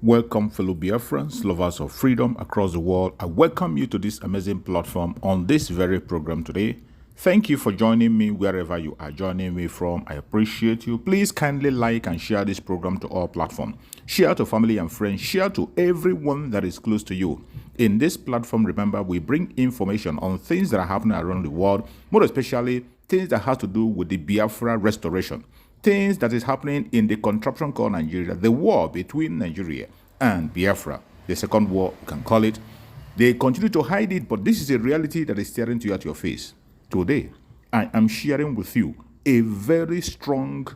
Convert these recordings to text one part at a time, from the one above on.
Welcome, fellow Biafrans, lovers of freedom across the world. I welcome you to this amazing platform on this very program today. Thank you for joining me wherever you are joining me from. I appreciate you. Please kindly like and share this program to all platforms. Share to family and friends. Share to everyone that is close to you. In this platform, remember, we bring information on things that are happening around the world, more especially things that have to do with the Biafra restoration. Things that is happening in the contraption called Nigeria, the war between Nigeria and Biafra, the second war, you can call it. They continue to hide it, but this is a reality that is staring to you at your face. Today, I am sharing with you a very strong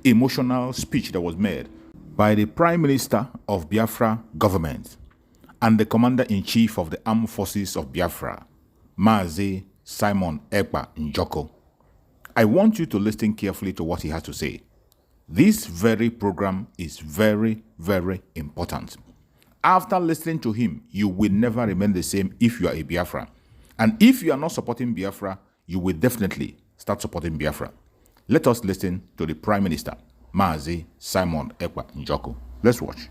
emotional speech that was made by the Prime Minister of Biafra government and the Commander-in-Chief of the Armed Forces of Biafra, Mazi Simon Ekpa Njoku. I want you to listen carefully to what he has to say. This very program is very, very important. After listening to him, you will never remain the same if you are a Biafra. And if you are not supporting Biafra, you will definitely start supporting Biafra. Let us listen to the Prime Minister, Mazi Simon Ekpa Njoku. Let's watch.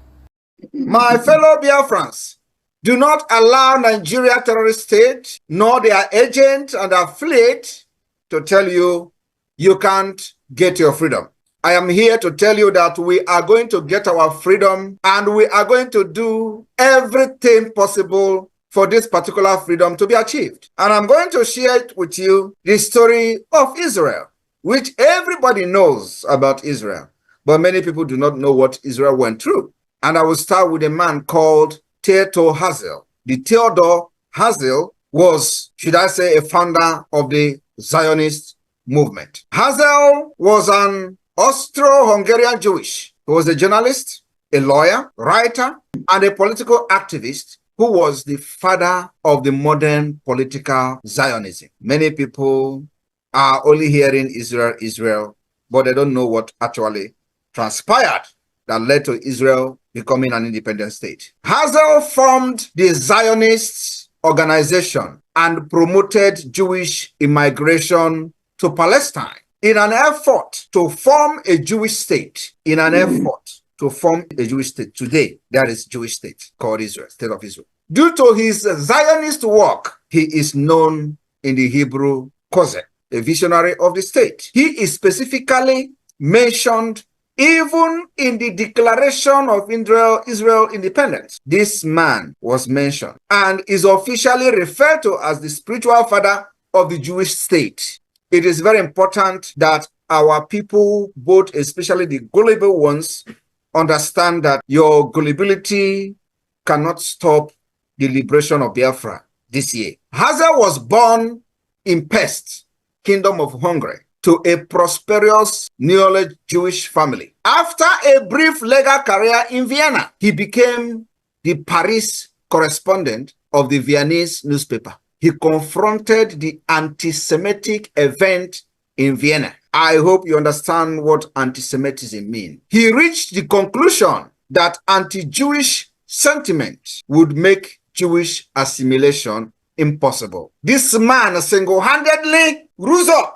My fellow Biafrans, do not allow Nigeria terrorist state, nor their agent and affiliate to tell you you can't get your freedom. I am here to tell you that we are going to get our freedom, and we are going to do everything possible for this particular freedom to be achieved. And I'm going to share it with you, the story of Israel, which everybody knows about Israel, but many people do not know what Israel went through. And I will start with a man called Theodor Herzl. The Theodor Herzl was, should I say, a founder of the Zionist movement. Herzl was an Austro-Hungarian Jewish. He was a journalist, a lawyer, writer, and a political activist who was the father of the modern political Zionism. Many people are only hearing Israel, Israel, but they don't know what actually transpired that led to Israel becoming an independent state. Herzl formed the Zionist organization and promoted Jewish immigration to Palestine in an effort to form a Jewish state. Today, there is a Jewish state called Israel, State of Israel. Due to his Zionist work, he is known in the Hebrew Kozeh, a visionary of the state. He is specifically mentioned even in the Declaration of Israel Independence. This man was mentioned and is officially referred to as the spiritual father of the Jewish state. It is very important that our people, both especially the gullible ones, understand that your gullibility cannot stop the liberation of Biafra this year. Herzl was born in Pest, Kingdom of Hungary, to a prosperous Neo Jewish family. After a brief legal career in Vienna, he became the Paris correspondent of the Viennese newspaper. He confronted the anti-Semitic event in Vienna. I hope you understand what anti-Semitism means. He reached the conclusion that anti-Jewish sentiment would make Jewish assimilation impossible. This man single-handedly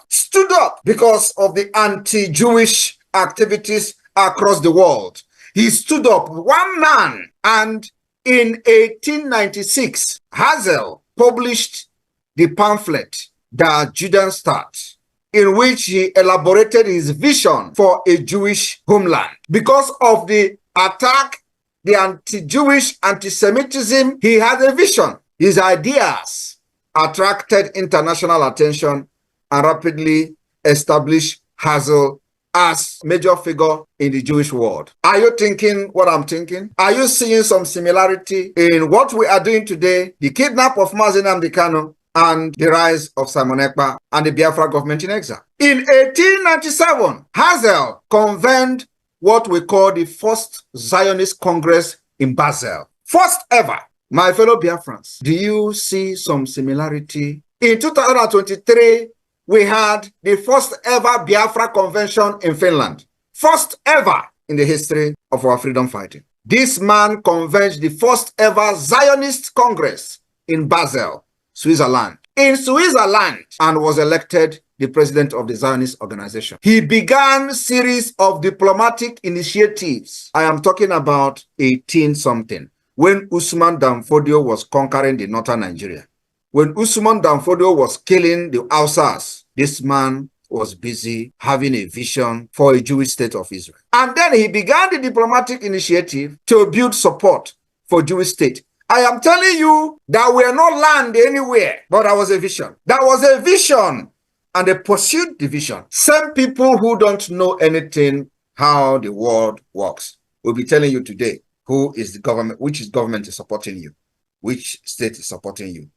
stood up because of the anti-Jewish activities across the world. He stood up, one man, and in 1896, Herzl published the pamphlet, Der Judenstaat, in which he elaborated his vision for a Jewish homeland. Because of the attack, the anti-Jewish anti-Semitism, he had a vision. His ideas attracted international attention and rapidly established Herzl as major figure in the Jewish world. Are you thinking what I'm thinking? Are you seeing some similarity in what we are doing today, the kidnap of Mazi Nnamdi Kanu and the rise of Simon Ekpa and the Biafra government in exile? In 1897, Herzl convened what we call the First Zionist Congress in Basel. First ever. My fellow Biafrans, do you see some similarity? In 2023, we had the first ever Biafra convention in Finland. First ever in the history of our freedom fighting. This man convened the first ever Zionist Congress in Basel, Switzerland. In Switzerland, and was elected the president of the Zionist organization. He began series of diplomatic initiatives. I am talking about 18-something, when Usman Danfodio was conquering the northern Nigeria. When Usman Danfodio was killing the Hausas, this man was busy having a vision for a Jewish state of Israel. And then he began the diplomatic initiative to build support for Jewish state. I am telling you that we are not land anywhere, but there was a vision. There was a vision, and they pursued the vision. Some people who don't know anything how the world works will be telling you today who is the government, which government is supporting you, which state is supporting you,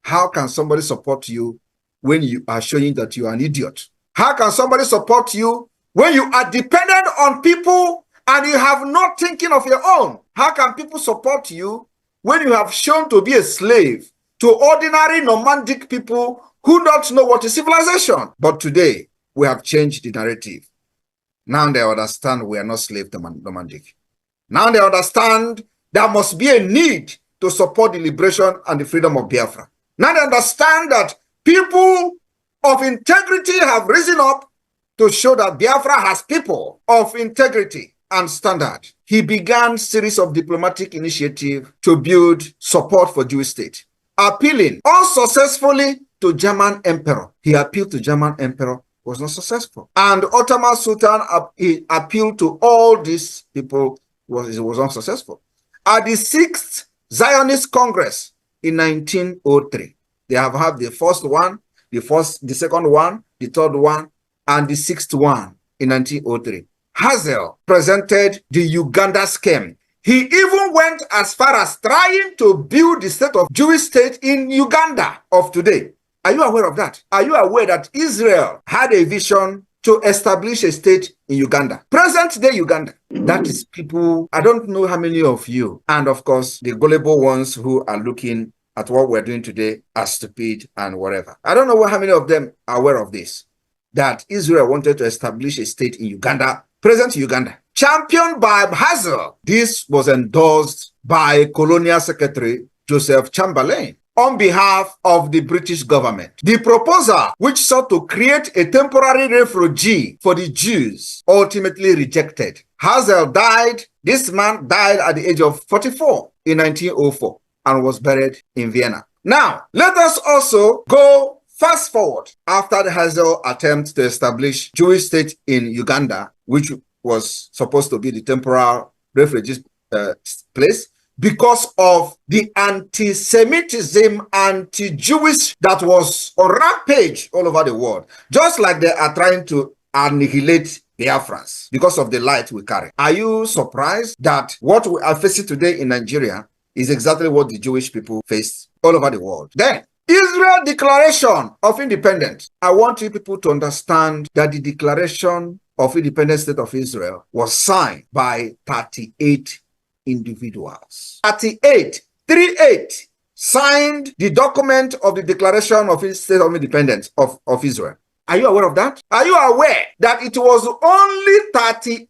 how can somebody support you when you are showing that you are an idiot? How can somebody support you when you are dependent on people and you have no thinking of your own? How can people support you when you have shown to be a slave to ordinary nomadic people who don't know what is civilization? But today, we have changed the narrative. Now they understand we are not slave nomadic. Now they understand there must be a need to support the liberation and the freedom of Biafra. Now they understand that people of integrity have risen up to show that Biafra has people of integrity and standard. He began a series of diplomatic initiatives to build support for Jewish state, appealing unsuccessfully to German emperor. He appealed to German emperor, was not successful. And Ottoman Sultan, he appealed to all these people, was unsuccessful. At the 6th Zionist Congress in 1903, they have had the first one, the second one, the third one, and the 6th one in 1903. Hazel presented the Uganda scheme. He even went as far as trying to build the state of Jewish state in Uganda of today. Are you aware of that? Are you aware that Israel had a vision to establish a state in Uganda? Present-day Uganda. That is people, I don't know how many of you, and of course, the gullible ones who are looking at what we're doing today are stupid and whatever. I don't know how many of them are aware of this, that Israel wanted to establish a state in Uganda, present Uganda, championed by Hazel. This was endorsed by Colonial Secretary Joseph Chamberlain on behalf of the British government. The proposal, which sought to create a temporary refugee for the Jews, ultimately rejected. Hazel died. This man died at the age of 44 in 1904 and was buried in Vienna. Now, let us also go fast forward after the Hazel attempt to establish Jewish state in Uganda, which was supposed to be the temporary refugee place, because of the anti-Semitism, anti-Jewish that was on rampage all over the world. Just like they are trying to annihilate Biafrans because of the light we carry. Are you surprised that what we are facing today in Nigeria is exactly what the Jewish people faced all over the world? Then, Israel Declaration of Independence. I want you people to understand that the Declaration of Independent State of Israel was signed by 38 individuals. 38 signed the document of the Declaration of State of Independence of Israel. Are you aware of that? Are you aware that it was only 38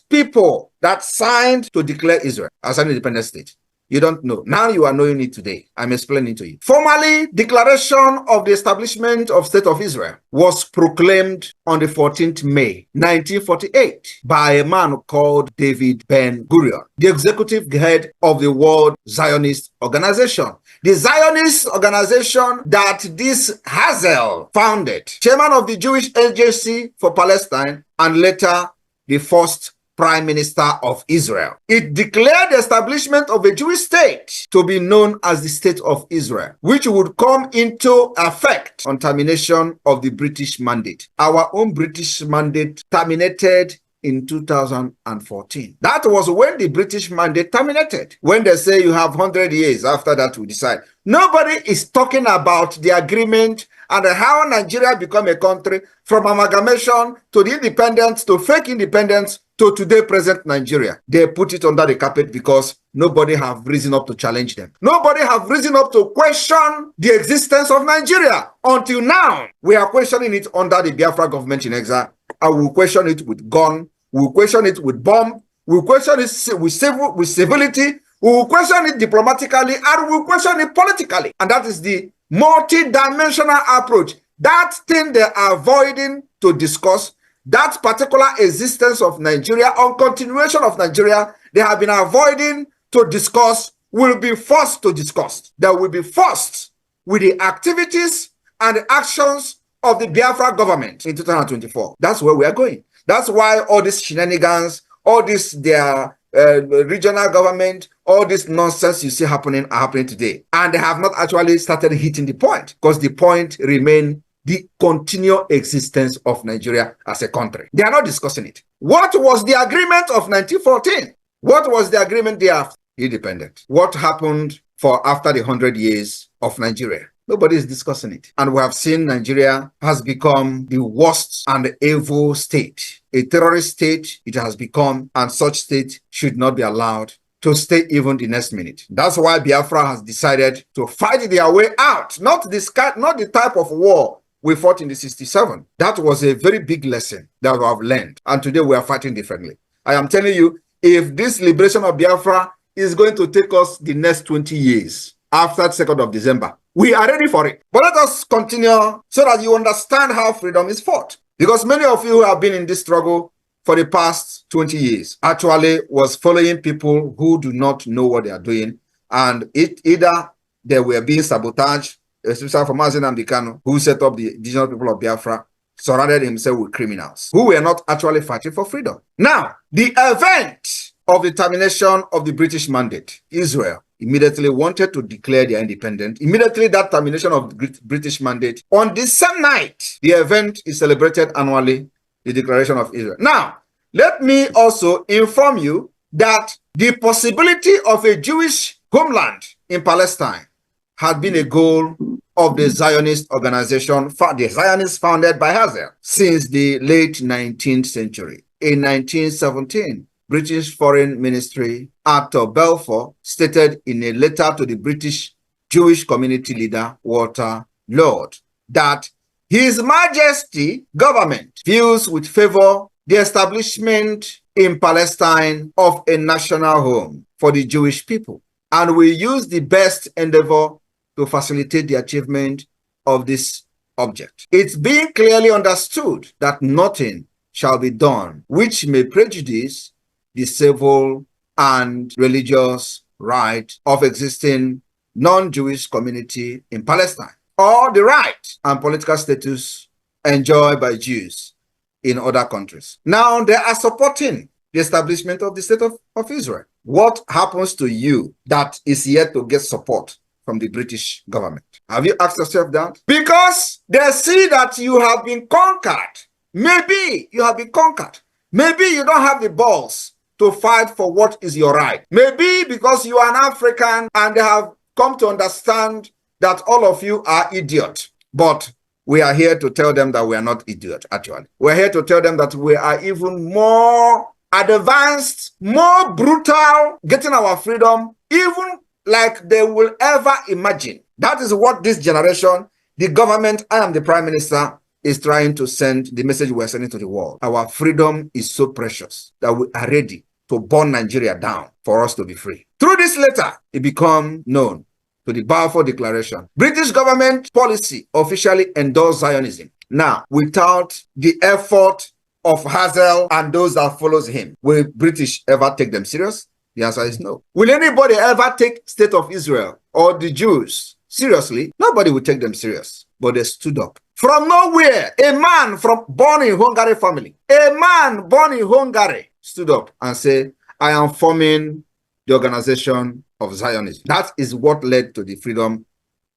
people that signed to declare Israel as an independent state? You don't know. Now you are knowing it today. I'm explaining to you. Formally, Declaration of the Establishment of State of Israel was proclaimed on the 14th May, 1948 by a man called David Ben-Gurion, the executive head of the World Zionist Organization. The Zionist organization that this Hazel founded, chairman of the Jewish Agency for Palestine, and later the first Prime Minister of Israel. It declared the establishment of a Jewish state to be known as the State of Israel, which would come into effect on termination of the British mandate. Our own British mandate terminated in 2014. That was when the British mandate terminated. When they say you have 100 years after that we decide. Nobody is talking about the agreement and how Nigeria become a country from amalgamation to the independence to fake independence to today present Nigeria. They put it under the carpet because nobody have risen up to challenge them. Nobody have risen up to question the existence of Nigeria. Until now, we are questioning it under the Biafra government in exile. And we'll question it with gun, we'll question it with bomb, we'll question it with civility, we'll question it diplomatically, and we'll question it politically. And that is the multi-dimensional approach. That thing they are avoiding to discuss, that particular existence of Nigeria or continuation of Nigeria, they have been avoiding to discuss, will be forced to discuss. They will be forced with the activities and the actions of the Biafra government in 2024. That's where we are going. That's why all these shenanigans, all this their regional government, all this nonsense you see happening are happening today. And they have not actually started hitting the point, because the point remains the continual existence of Nigeria as a country. They are not discussing it. What was the agreement of 1914? What was the agreement thereafter? Independent. What happened for after the 100 years of Nigeria? Nobody is discussing it. And we have seen Nigeria has become the worst and evil state. A terrorist state it has become, and such state should not be allowed to stay even the next minute. That's why Biafra has decided to fight their way out. Not the type of war we fought in the 67. That was a very big lesson that we have learned. And today we are fighting differently. I am telling you, if this liberation of Biafra is going to take us the next 20 years after the 2nd of December, we are ready for it. But let us continue so that you understand how freedom is fought. Because many of you who have been in this struggle for the past 20 years actually was following people who do not know what they are doing. And either they were being sabotaged, especially from Mazen Amdekano, who set up the indigenous people of Biafra, surrounded himself with criminals who were not actually fighting for freedom. Now, the event of the termination of the British mandate, Israel immediately wanted to declare their independence. Immediately that termination of the British mandate, on the same night, the event is celebrated annually, the declaration of Israel. Now, let me also inform you that the possibility of a Jewish homeland in Palestine had been a goal of the Zionist organization, the Zionists founded by Hazel, since the late 19th century. In 1917, British Foreign Ministry Arthur Balfour stated in a letter to the British Jewish community leader Walter Lord that His Majesty government views with favor the establishment in Palestine of a national home for the Jewish people, and will use the best endeavor to facilitate the achievement of this object. It's being clearly understood that nothing shall be done which may prejudice the civil and religious right of existing non-Jewish community in Palestine, or the right and political status enjoyed by Jews in other countries. Now they are supporting the establishment of the state of Israel. What happens to you that is yet to get support from the British government? Have you asked yourself that? Because they see that you have been conquered. Maybe you have been conquered. Maybe you don't have the balls to fight for what is your right. Maybe because you are an African and they have come to understand that all of you are idiots. But we are here to tell them that we are not idiots, actually. We're here to tell them that we are even more advanced, more brutal, getting our freedom, even like they will ever imagine. That is what this generation, the government, I am the prime minister, is trying to send the message we're sending to the world. Our freedom is so precious that we are ready to burn Nigeria down for us to be free. Through this letter, it became known to the Balfour Declaration. British government policy officially endorsed Zionism. Now, without the effort of Hazel and those that follows him, will British ever take them serious? The answer is no. Will anybody ever take State of Israel or the Jews seriously? Nobody will take them serious. But they stood up. From nowhere, a man born in Hungary family, a man born in Hungary stood up and said, I am forming the organization of Zionism. That is what led to the freedom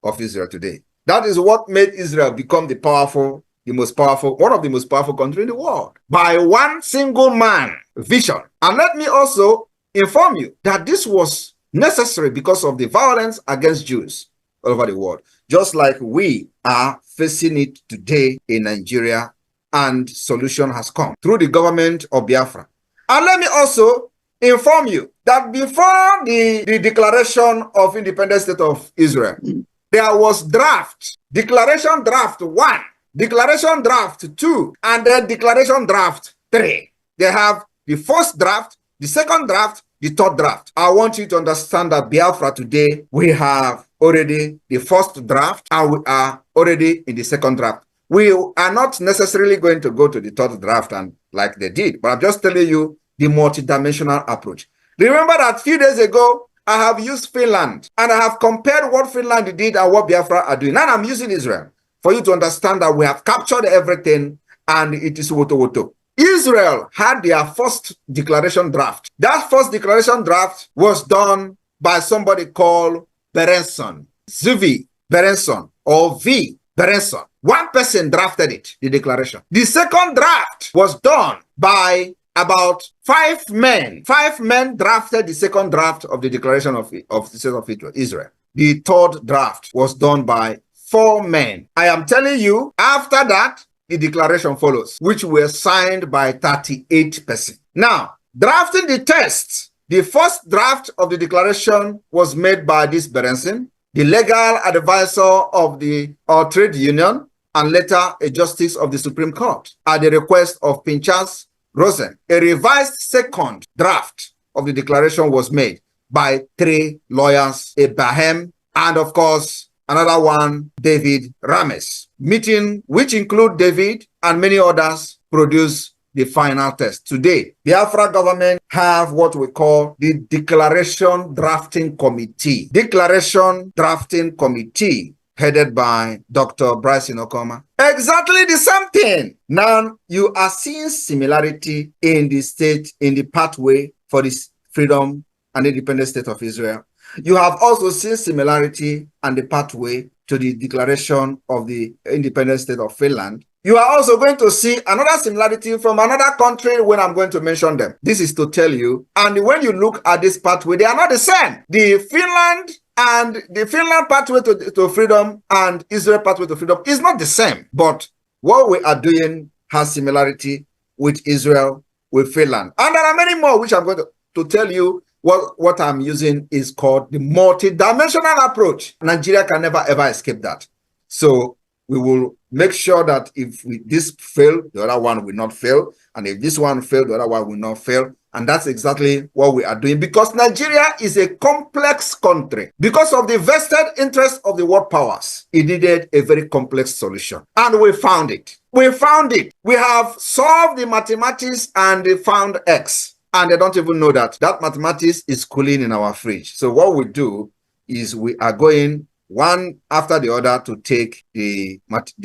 of Israel today. That is what made Israel become one of the most powerful countries in the world. By one single man vision. And let me also inform you that this was necessary because of the violence against Jews all over the world. Just like we are facing it today in Nigeria, and solution has come through the government of Biafra. And let me also inform you that before the declaration of independent state of Israel, there was draft, declaration draft 1, declaration draft 2, and then declaration draft 3. They have the first draft, the second draft, the third draft. I want you to understand that Biafra today, we have already the first draft and we are already in the second draft. We are not necessarily going to go to the third draft and like they did, but I'm just telling you the multidimensional approach. Remember that a few days ago, I have used Finland and I have compared what Finland did and what Biafra are doing. Now I'm using Israel for you to understand that we have captured everything and it is woto woto. Israel had their first declaration draft. That first declaration draft was done by somebody called Berenson, Zvi Berenson, or V. Berenson. One person drafted it, the declaration. The second draft was done by about 5 men. 5 men drafted the second draft of the declaration of the state of Israel. The third draft was done by 4 men. I am telling you, after that, the declaration follows, which were signed by 38 persons. Now, drafting the text, the first draft of the declaration was made by this Berenson, the legal advisor of the trade union, and later a justice of the Supreme Court, at the request of Pinchas Rosen. A revised second draft of the declaration was made by 3 lawyers, Abraham, and of course, another one, David Rames. Meeting, which include David and many others, produce the final text. Today, the Biafra government have what we call the Declaration Drafting Committee. Declaration Drafting Committee, headed by Dr. Bryson Okoma. Exactly the same thing. Now, you are seeing similarity in the state, in the pathway for this freedom and independent state of Israel. You have also seen similarity and the pathway to the declaration of the independent state of Finland. You are also going to see another similarity from another country when I'm going to mention them. This is to tell you, and when you look at this pathway, they are not the same. The Finland pathway to freedom and Israel pathway to freedom is not the same. But what we are doing has similarity with Israel, with Finland. And there are many more which I'm going to tell you. What I'm using is called the multidimensional approach. Nigeria can never ever escape that. So we will make sure that if this fail, the other one will not fail. And if this one fail, the other one will not fail. And that's exactly what we are doing, because Nigeria is a complex country. Because of the vested interest of the world powers, it needed a very complex solution. And we found it. We found it. We have solved the mathematics and they found X. And they don't even know that mathematics is cooling in our fridge. So what we do is we are going one after the other to take the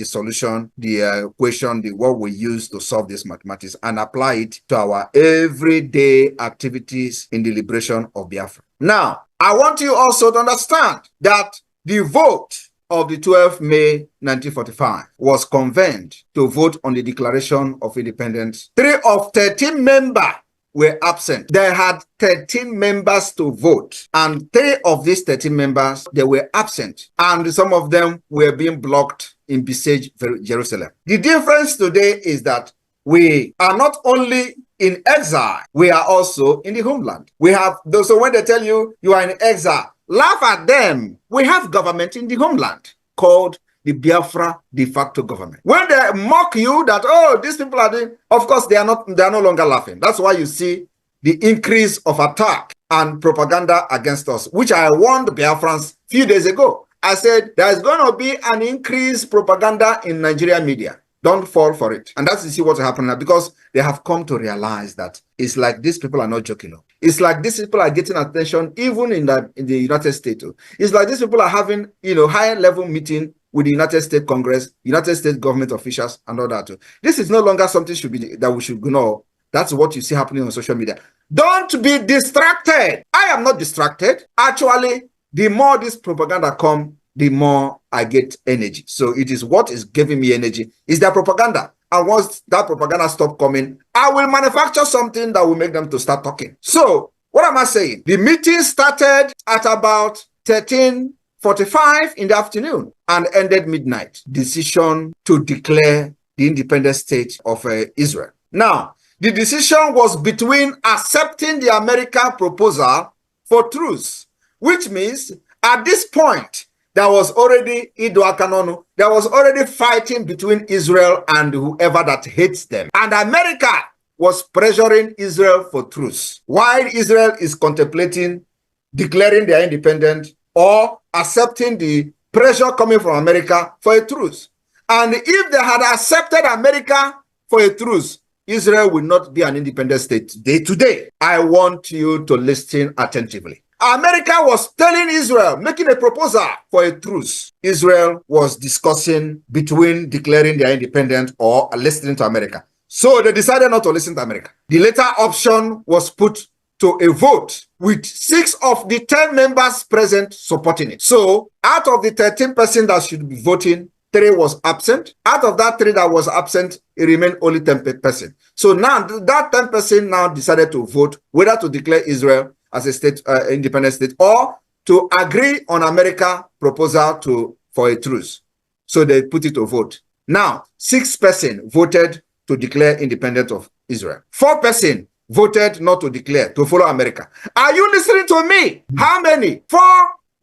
solution, the equation, what we use to solve this mathematics, and apply it to our everyday activities in the liberation of Biafra. Now, I want you also to understand that the vote of the 12th May 1945 was convened to vote on the Declaration of Independence. 3 of 13 members were absent. They had 13 members to vote, and 3 of these 13 members, they were absent, and some of them were being blocked in besieged Jerusalem. The difference today is that we are not only in exile, we are also in the homeland. We have those, so when they tell you you are in exile, laugh at them. We have government in the homeland called the Biafra de facto government. When they mock you that, oh, these people are doing, of course, they are no longer laughing. That's why you see the increase of attack and propaganda against us, which I warned Biafrans a few days ago. I said, there is going to be an increased propaganda in Nigerian media. Don't fall for it. And that's, you see what's happening now, because they have come to realize that it's like these people are not joking. It's like these people are getting attention even in the United States. It's like these people are having, higher level meeting with the United States Congress, United States government officials, and all that. This is no longer something that we should know. That's what you see happening on social media. Don't be distracted. I am not distracted. Actually, the more this propaganda comes, the more I get energy. So it is what is giving me energy. Is that propaganda. And once that propaganda stops coming, I will manufacture something that will make them to start talking. So what am I saying? The meeting started at about 13:45 in the afternoon and ended midnight. Decision to declare the independent state of Israel. Now, the decision was between accepting the American proposal for truce, which means at this point, there was already Idoakanonu. There was already fighting between Israel and whoever that hates them. And America was pressuring Israel for truce, while Israel is contemplating declaring their independence or accepting the pressure coming from America for a truce. And if they had accepted America for a truce, Israel will not be an independent state today. I want you to listen attentively. America was telling Israel, making a proposal for a truce. Israel was discussing between declaring their independence or listening to America. So they decided not to listen to America. The latter option was put to a vote with 6 of the 10 members present supporting it. So out of the 13 persons that should be voting, 3 was absent. Out of that 3 that was absent, it remained only 10%. So now that 10% now decided to vote whether to declare Israel as a state, independent state, or to agree on America proposal for a truce. So they put it to vote. Now, 6% voted to declare independence of Israel. 4% voted not to declare, to follow America. Are you listening to me? How many? 4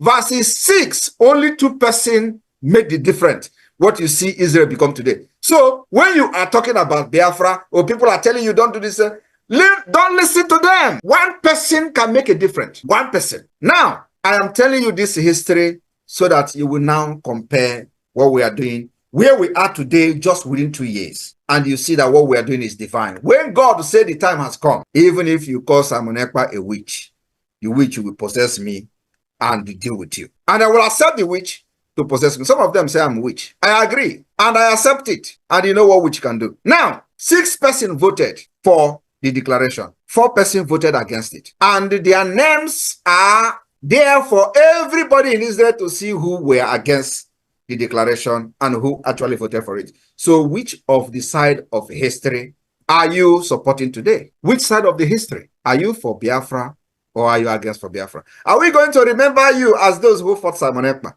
versus 6, only 2% made the difference. What you see Israel become today. So when you are talking about Biafra, or people are telling you don't do this, don't listen to them. 1% can make a difference. 1%. Now, I am telling you this history so that you will now compare what we are doing, where we are today, just within 2 years. And you see that what we are doing is divine. When God said the time has come, even if you call Simon Ekpa a witch, the witch will possess me and deal with you. And I will accept the witch to possess me. Some of them say I'm a witch. I agree. And I accept it. And you know what witch can do. Now, 6% voted for the declaration. 4% voted against it. And their names are there for everybody in Israel to see who were against the declaration and who actually voted for it. So which of the side of history are you supporting today? Which side of the history? Are you for Biafra or are you against for Biafra? Are we going to remember you as those who fought Simon Ekpa?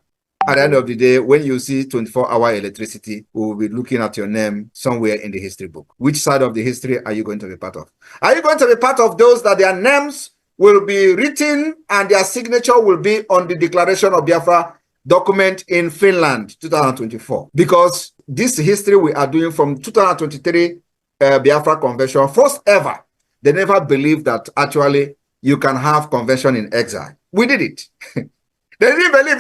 At the end of the day, when you see 24-hour electricity, we will be looking at your name somewhere in the history book. Which side of the history are you going to be part of? Are you going to be part of those that their names will be written and their signature will be on the Declaration of Biafra document in Finland, 2024? Because this history we are doing from 2023 Biafra Convention, first ever, they never believed that actually you can have convention in exile. We did it. They didn't believe.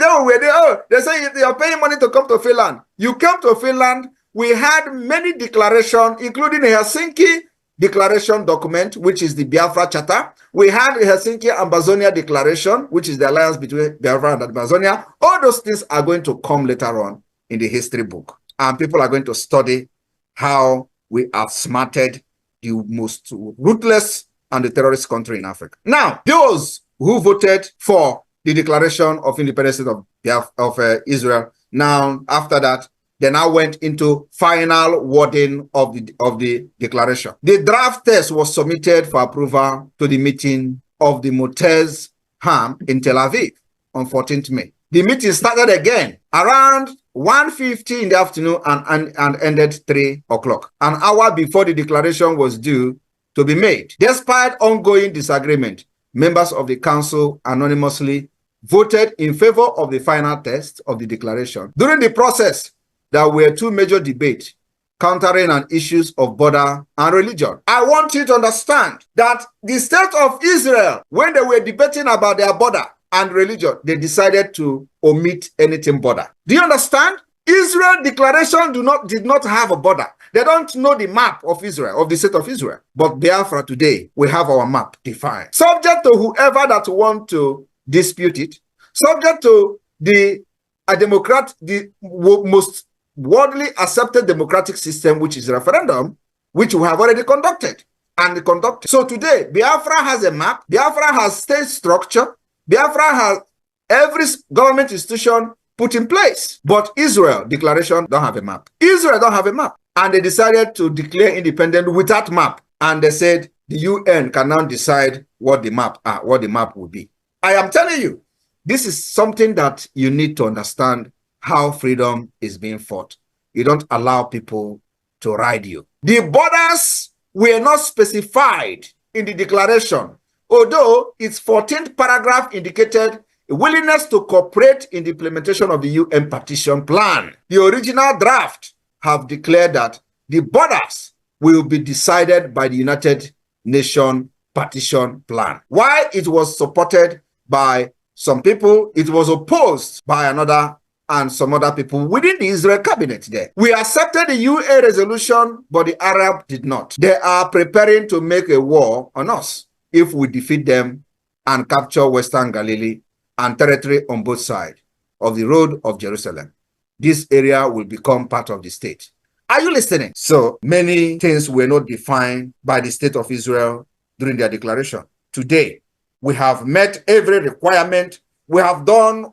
They say you're paying money to come to Finland. You came to Finland. We had many declarations, including the Helsinki Declaration document, which is the Biafra Charter. We had the Helsinki Amazonia Declaration, which is the alliance between Biafra and Amazonia. All those things are going to come later on in the history book. And people are going to study how we outsmarted the most ruthless and the terrorist country in Africa. Now, those who voted for the Declaration of Independence of Israel, now after that, they now went into final wording of the declaration. The draft text was submitted for approval to the meeting of the Motez Ham in Tel Aviv on 14th May. The meeting started again around 1:50 in the afternoon and ended 3 o'clock, an hour before the declaration was due to be made. Despite ongoing disagreement, members of the council anonymously voted in favor of the final text of the declaration. During the process, there were 2 major debates countering on issues of border and religion. I want you to understand that the state of Israel, when they were debating about their border and religion, they decided to omit anything border. Do you understand? Israel declaration did not have a border. They don't know the map of Israel, of the state of Israel. But Biafra today, we have our map defined. Subject to whoever that want to dispute it, subject to the most widely accepted democratic system, which is referendum, which we have already conducted. So today, Biafra has a map, Biafra has state structure, Biafra has every government institution put in place. But Israel declaration don't have a map. Israel don't have a map. And they decided to declare independence without map. And they said the UN can now decide what the map will be. I am telling you, this is something that you need to understand how freedom is being fought. You don't allow people to ride you. The borders were not specified in the declaration, although its 14th paragraph indicated a willingness to cooperate in the implementation of the UN partition plan. The original draft have declared that the borders will be decided by the United Nations partition plan. While it was supported by some people, it was opposed by another and some other people within the Israel cabinet there. We accepted the UN resolution, but the Arab did not. They are preparing to make a war on us if we defeat them and capture Western Galilee and territory on both sides of the road of Jerusalem. This area will become part of the state. Are you listening? So many things were not defined by the state of Israel during their declaration. Today, we have met every requirement. We have done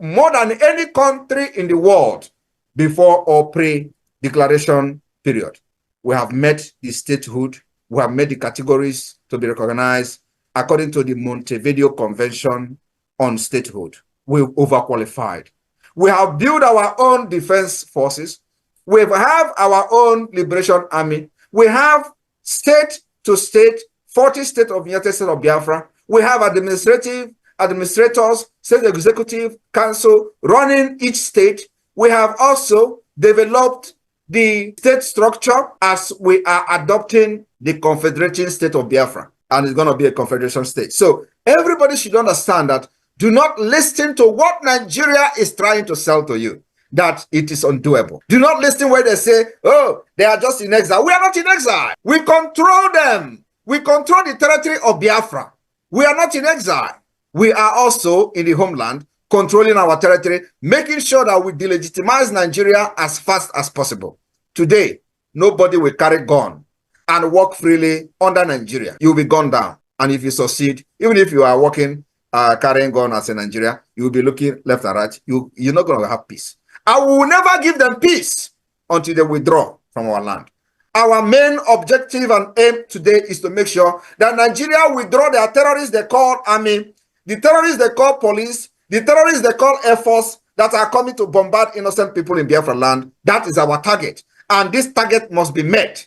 more than any country in the world before or pre-declaration period. We have met the statehood. We have met the categories to be recognized according to the Montevideo Convention on Statehood. We've overqualified. We have built our own defense forces. We have our own liberation army. We have state to state, 40 states of the United States of Biafra. We have administrators, state executive council running each state. We have also developed the state structure as we are adopting the Confederating State of Biafra, and it's going to be a confederation state. So everybody should understand that do not listen to what Nigeria is trying to sell to you, that it is undoable. Do not listen when they say, oh, they are just in exile. We are not in exile. We control them. We control the territory of Biafra. We are not in exile. We are also in the homeland, controlling our territory, making sure that we delegitimize Nigeria as fast as possible. Today, nobody will carry gun and walk freely under Nigeria. You will be gunned down. And if you succeed, even if you are walking, carrying gun as a Nigeria, you will be looking left and right. You're not going to have peace. I will never give them peace until they withdraw from our land. Our main objective and aim today is to make sure that Nigeria withdraw their terrorists they call army, the terrorists they call police, the terrorists they call air force that are coming to bombard innocent people in Biafra land. That is our target. And this target must be met.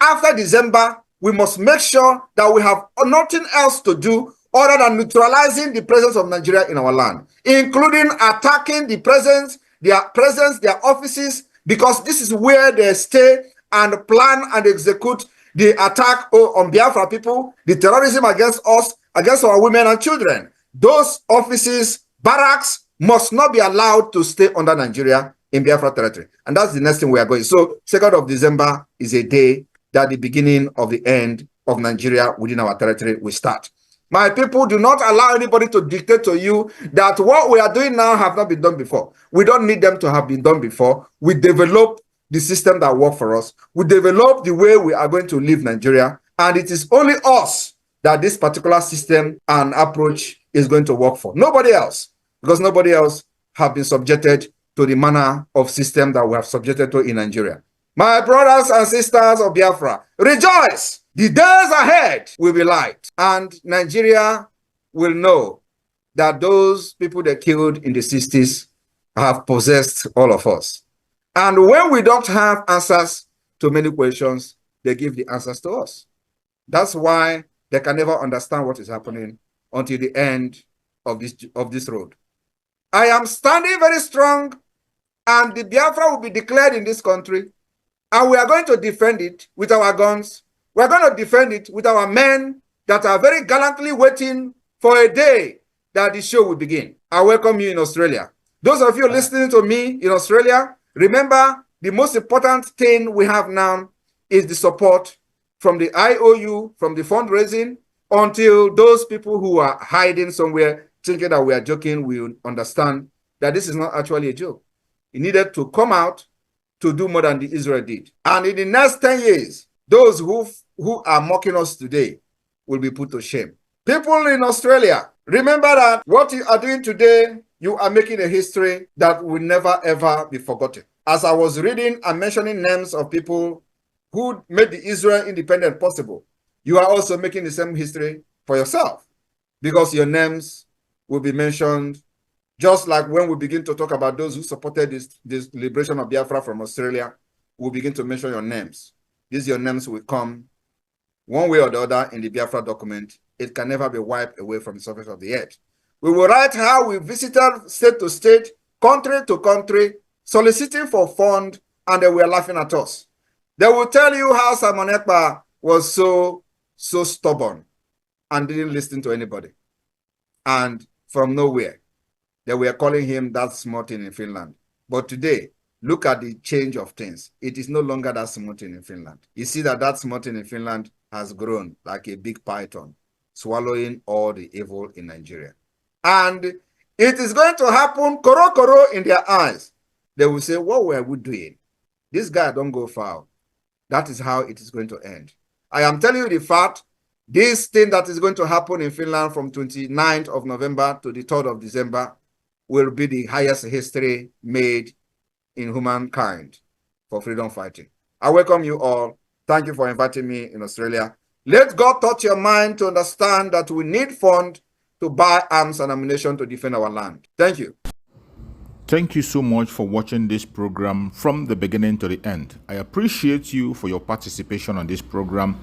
After December, we must make sure that we have nothing else to do other than neutralizing the presence of Nigeria in our land, including attacking the presence, their offices, because this is where they stay and plan and execute the attack on Biafra people, the terrorism against us, against our women and children. Those offices, barracks, must not be allowed to stay under Nigeria in Biafra territory. And that's the next thing we are going. So 2nd of December is a day that the beginning of the end of Nigeria within our territory will start. My people, do not allow anybody to dictate to you that what we are doing now have not been done before. We don't need them to have been done before. We develop the system that works for us. We develop the way we are going to live Nigeria. And it is only us that this particular system and approach is going to work for. Nobody else. Because nobody else have been subjected to the manner of system that we have subjected to in Nigeria. My brothers and sisters of Biafra, rejoice! The days ahead will be light, and Nigeria will know that those people they killed in the 60s have possessed all of us. And when we don't have answers to many questions, they give the answers to us. That's why they can never understand what is happening until the end of this road. I am standing very strong, and the Biafra will be declared in this country, and we are going to defend it with our guns. We are going to defend it with our men that are very gallantly waiting for a day that the show will begin. I welcome you in Australia. Those of you listening to me in Australia, remember the most important thing we have now is the support from the IOU, from the fundraising, until those people who are hiding somewhere thinking that we are joking will understand that this is not actually a joke. It needed to come out to do more than the Israel did. And in the next 10 years, those who are mocking us today will be put to shame. People in Australia, remember that what you are doing today, you are making a history that will never ever be forgotten. As I was reading and mentioning names of people who made the Israel independence possible, you are also making the same history for yourself, because your names will be mentioned, just like when we begin to talk about those who supported this liberation of Biafra from Australia, we'll begin to mention your names. These your names will come one way or the other in the Biafra document. It can never be wiped away from the surface of the earth. We will write how we visited state to state, country to country, soliciting for funds, and they were laughing at us. They will tell you how Simon Ekpa was so stubborn and didn't listen to anybody. And from nowhere, They were calling him that small thing in Finland. But today, look at the change of things. It is no longer that small thing in Finland. You see that small thing in Finland has grown like a big python, swallowing all the evil in Nigeria. And it is going to happen koro in their eyes. They will say, what were we doing? This guy don't go far. That is how it is going to end. I am telling you the fact, this thing that is going to happen in Finland from 29th of November to the 3rd of December will be the highest history made in humankind for freedom fighting. I welcome you all. Thank you for inviting me in Australia. Let God touch your mind to understand that we need funds to buy arms and ammunition to defend our land. Thank you. Thank you so much for watching this program from the beginning to the end. I appreciate you for your participation on this program.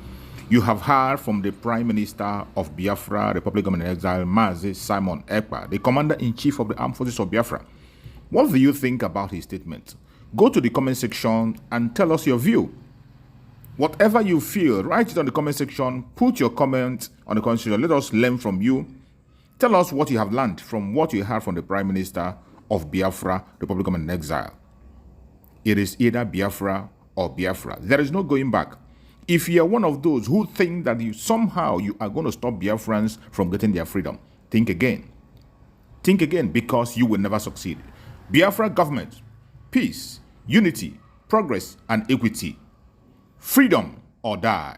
You have heard from the Prime Minister of Biafra, Republic of Exile, Mazi Simon Ekpa, the Commander-in-Chief of the Armed Forces of Biafra. What do you think about his statement? Go to the comment section and tell us your view. Whatever you feel, write it on the comment section. Put your comment on the comment section. Let us learn from you. Tell us what you have learned from what you heard from the Prime Minister of Biafra, Republic of Exile. It is either Biafra or Biafra. There is no going back. If you are one of those who think that somehow you are going to stop Biafrans from getting their freedom, think again. Think again, because you will never succeed. Biafra government, peace, unity, progress, and equity. Freedom or die.